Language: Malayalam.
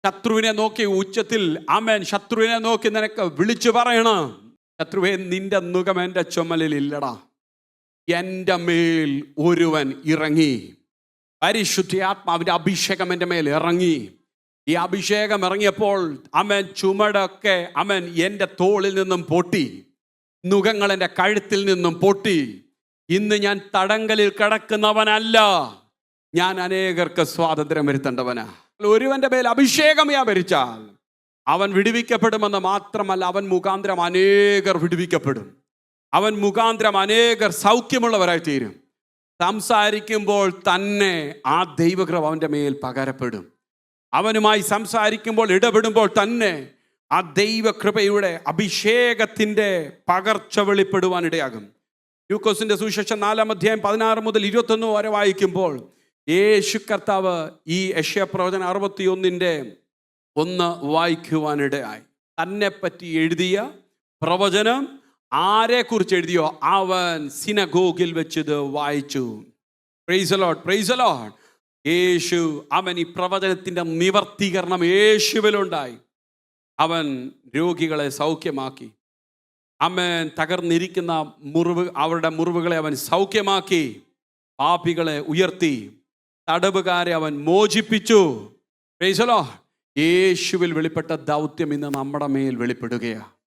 ശത്രുവിനെ നോക്കി ഉച്ചത്തിൽ ആമേൻ, ശത്രുവിനെ നോക്കി നിനക്ക് വിളിച്ചു പറയണം, ശത്രുവേ നിന്റെ നുകം എൻ്റെ ചുമലിൽ ഇല്ലടാ, എൻ്റെ മേൽ ഒരുവൻ ഇറങ്ങി. പരിശുദ്ധാത്മാവിൻ്റെ അഭിഷേകം എൻ്റെ മേൽ ഇറങ്ങി. ഈ അഭിഷേകം ഇറങ്ങിയപ്പോൾ അമൻ ചുമടൊക്കെ അമൻ എൻ്റെ തോളിൽ നിന്നും പൊട്ടി, നുകങ്ങൾ എൻ്റെ കഴുത്തിൽ നിന്നും പൊട്ടി. ഇന്ന് ഞാൻ തടങ്കലിൽ കിടക്കുന്നവനല്ല, ഞാൻ അനേകർക്ക് സ്വാതന്ത്ര്യം വരുത്തേണ്ടവനാ. ഒരുവന്റെ മേൽ അഭിഷേകം വ്യാപരിച്ചാൽ അവൻ വിടുവിക്കപ്പെടുമെന്ന് മാത്രമല്ല, അവൻ മുഖാന്തരം അനേകർ വിടുവിക്കപ്പെടും. അവൻ മുഖാന്തരം അനേകർ സൗഖ്യമുള്ളവരായി തീരും. സംസാരിക്കുമ്പോൾ തന്നെ ആ ദൈവകൃപ അവൻ്റെ മേൽ പകരപ്പെടും. അവനുമായി സംസാരിക്കുമ്പോൾ, ഇടപെടുമ്പോൾ തന്നെ ആ ദൈവകൃപയുടെ അഭിഷേകത്തിൻ്റെ പകർച്ച വെളിപ്പെടുവാനിടയാകും. ലൂക്കോസിന്റെ സുവിശേഷം 4-ാം അധ്യായം 16 മുതൽ 21 വരെ വായിക്കുമ്പോൾ യേശു കർത്താവ് ഈ യെശയ്യാപ്രവചനം 61:1 വായിക്കുവാനിടയായി. തന്നെ പറ്റി എഴുതിയ പ്രവചനം ആരെക്കുറിച്ച് എഴുതിയോ അവൻ സിനഗോഗിൽ വെച്ചത് വായിച്ചു. Praise the Lord, praise the Lord. Yeshu അവൻ ഈ പ്രവചനത്തിൻ്റെ നിവർത്തീകരണം യേശുവിലുണ്ടായി. അവൻ രോഗികളെ സൗഖ്യമാക്കി. അവൻ തകർന്നിരിക്കുന്ന അവരുടെ മുറിവുകളെ അവൻ സൗഖ്യമാക്കി. പാപികളെ ഉയർത്തി, തടവുകാരെ അവൻ മോചിപ്പിച്ചു. Praise the Lord. യേശുവിൽ വെളിപ്പെട്ട ദൗത്യം ഇന്ന് നമ്മുടെ മേൽ വെളിപ്പെടുകയാണ്.